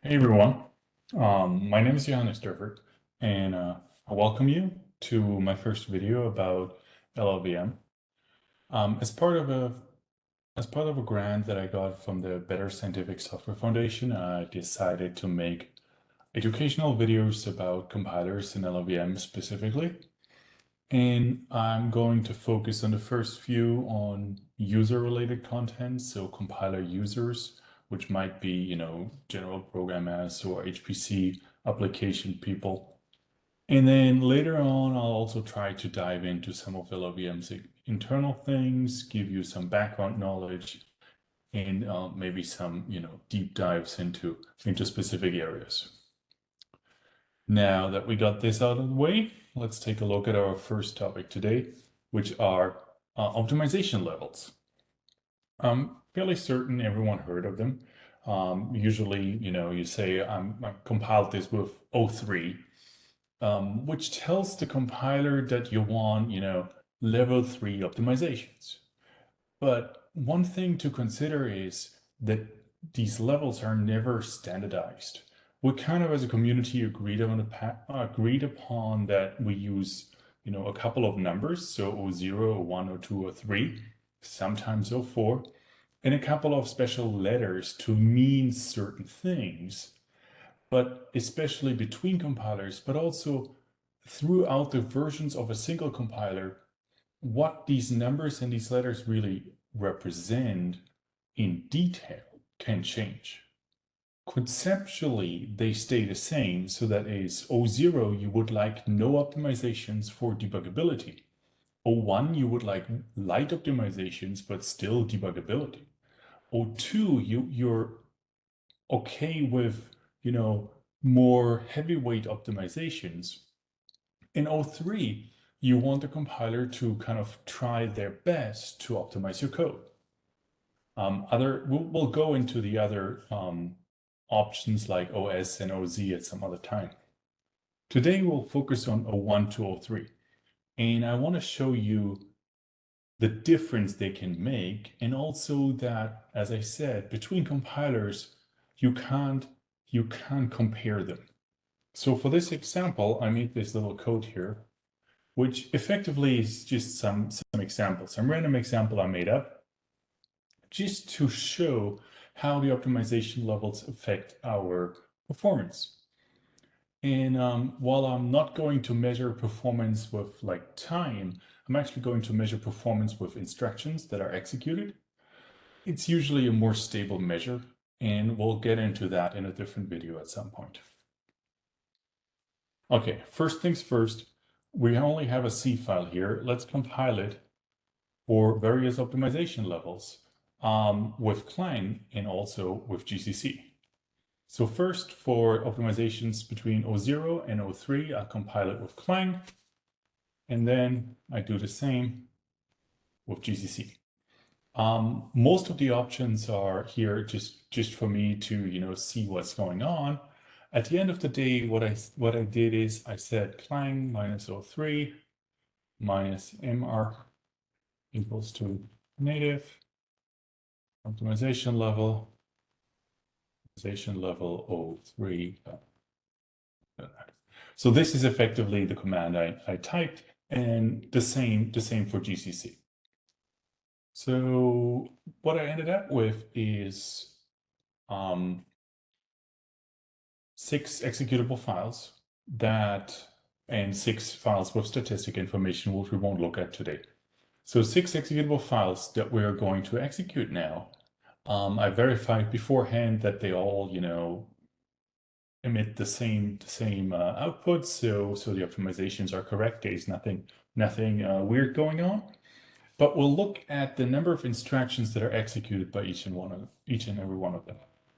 Hey everyone, my name is Johannes Durfert, and I welcome you to my first video about LLVM. As part of a grant that I got from the Better Scientific Software Foundation, I decided to make educational videos about compilers in LLVM specifically. And I'm going to focus on the first few on user-related content, so compiler users, which might be, general programmers or HPC application people. And then later on, I'll also try to dive into some of LLVM's internal things, give you some background knowledge, and maybe some, deep dives into specific areas. Now that we got this out of the way, let's take a look at our first topic today, which are optimization levels. I'm fairly certain everyone heard of them. Usually, you say I compiled this with O3, which tells the compiler that you want, level 3 optimizations. But one thing to consider is that these levels are never standardized. We kind of, as a community, agreed upon that we use, a couple of numbers, so O0, O1, O2, O3, sometimes O4, and a couple of special letters to mean certain things, but especially between compilers, but also throughout the versions of a single compiler, what these numbers and these letters really represent in detail can change. Conceptually, they stay the same, so that is O0, you would like no optimizations for debuggability. O1, you would like light optimizations, but still debuggability. O2, you're okay with, more heavyweight optimizations. In O3, you want the compiler to kind of try their best to optimize your code. We'll go into the other options like OS and OZ at some other time. Today we'll focus on O1 to O3, and I want to show you the difference they can make, and also that, as I said, between compilers, you can't compare them. So for this example, I made this little code here, which effectively is just some examples, some random example I made up, just to show how the optimization levels affect our performance. And while I'm not going to measure performance with like time, I'm actually going to measure performance with instructions that are executed. It's usually a more stable measure, and we'll get into that in a different video at some point. Okay, first things first, we only have a C file here. Let's compile it for various optimization levels with Clang and also with GCC. So first, for optimizations between O0 and O3, I'll compile it with Clang, and then I do the same with GCC. Most of the options are here just for me to see what's going on. At the end of the day, what I did is I said Clang minus O3 minus MR equals to native optimization level O3. So this is effectively the command I typed, and the same for GCC. So what I ended up with is 6 executable files and 6 files with statistic information, which we won't look at today. So 6 executable files that we're going to execute now. I verified beforehand that they all, emit the same output, so the optimizations are correct. There's nothing weird going on. But we'll look at the number of instructions that are executed by each and every one of them.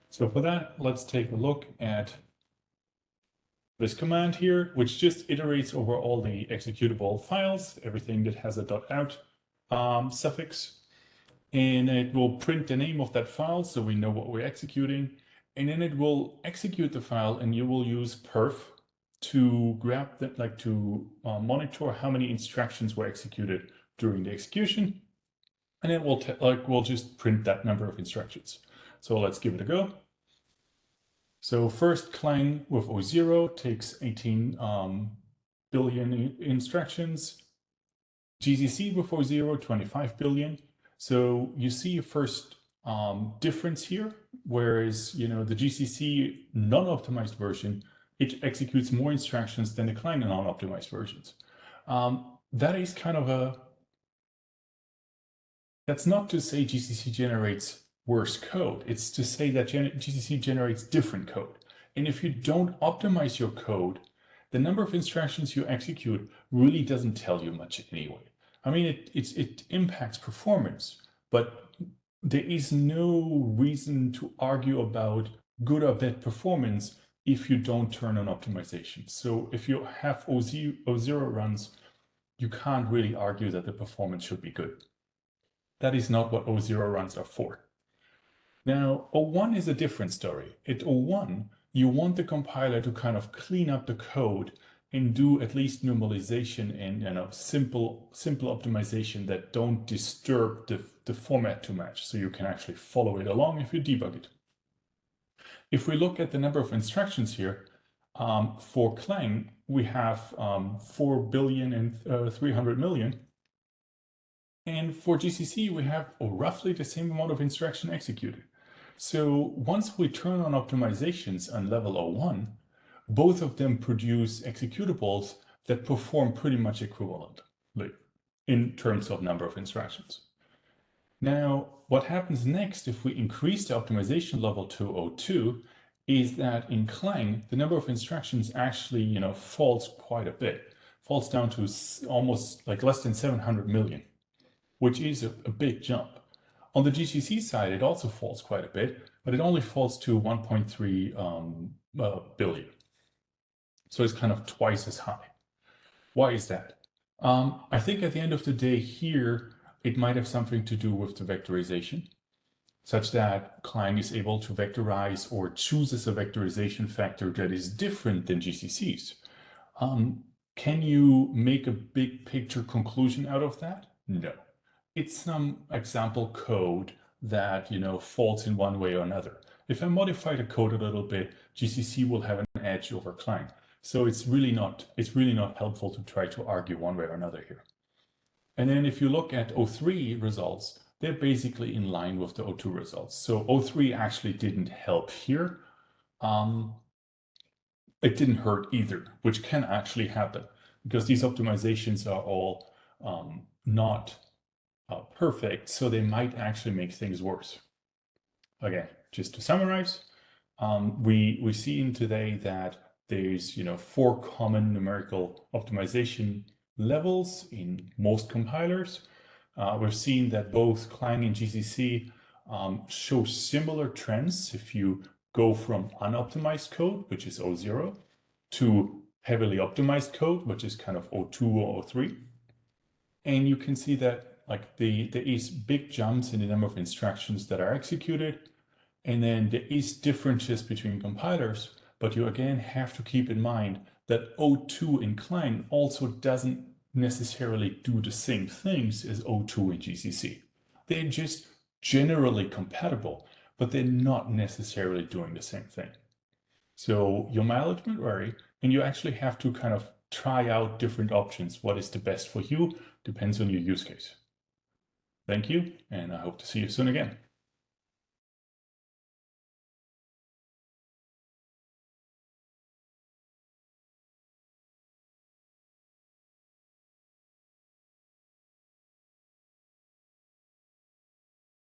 So for that, let's take a look at this command here, which just iterates over all the executable files, everything that has a .out suffix, and it will print the name of that file so we know what we're executing, and then it will execute the file, and you will use perf to grab that, monitor how many instructions were executed during the execution, and it will we'll just print that number of instructions. So let's give it a go. So first, Clang with O0 takes 18 billion instructions. GCC with O0, 25 billion. So you see a first difference here, whereas the GCC non-optimized version, it executes more instructions than the Clang non-optimized versions. That is kind of that's not to say GCC generates worse code. It's to say that GCC generates different code. And if you don't optimize your code, the number of instructions you execute really doesn't tell you much anyway. I mean, it impacts performance, but there is no reason to argue about good or bad performance if you don't turn on optimization. So if you have O0 runs, you can't really argue that the performance should be good. That is not what O0 runs are for. Now, O1 is a different story. At O1, you want the compiler to kind of clean up the code and do at least normalization and simple optimization that don't disturb the format too much, so you can actually follow it along if you debug it. If we look at the number of instructions here, for Clang, we have 4 billion and 300 million. And for GCC, we have roughly the same amount of instruction executed. So once we turn on optimizations on level O1, both of them produce executables that perform pretty much equivalently in terms of number of instructions. Now, what happens next if we increase the optimization level to O2 is that in Clang, the number of instructions actually, falls quite a bit, falls down to almost like less than 700 million, which is a big jump. On the GCC side, it also falls quite a bit, but it only falls to 1.3 billion. So it's kind of twice as high. Why is that? I think at the end of the day here, it might have something to do with the vectorization, such that Clang is able to vectorize or chooses a vectorization factor that is different than GCC's. Can you make a big picture conclusion out of that? No. It's some example code that falls in one way or another. If I modify the code a little bit, GCC will have an edge over Clang. So it's really not helpful to try to argue one way or another here. And then if you look at O3 results, they're basically in line with the O2 results. So O3 actually didn't help here. It didn't hurt either, which can actually happen because these optimizations are all not perfect, so they might actually make things worse. Again, just to summarize, we see in today that there's 4 common numerical optimization levels in most compilers. We're seeing that both Clang and GCC show similar trends if you go from unoptimized code, which is O0, to heavily optimized code, which is kind of O2 or O3. And you can see that there is big jumps in the number of instructions that are executed, and then there is differences between compilers, but you again have to keep in mind that O2 in Clang also doesn't necessarily do the same things as O2 in GCC. They're just generally compatible, but they're not necessarily doing the same thing. So your mileage may vary, and you actually have to kind of try out different options. What is the best for you depends on your use case. Thank you, and I hope to see you soon again.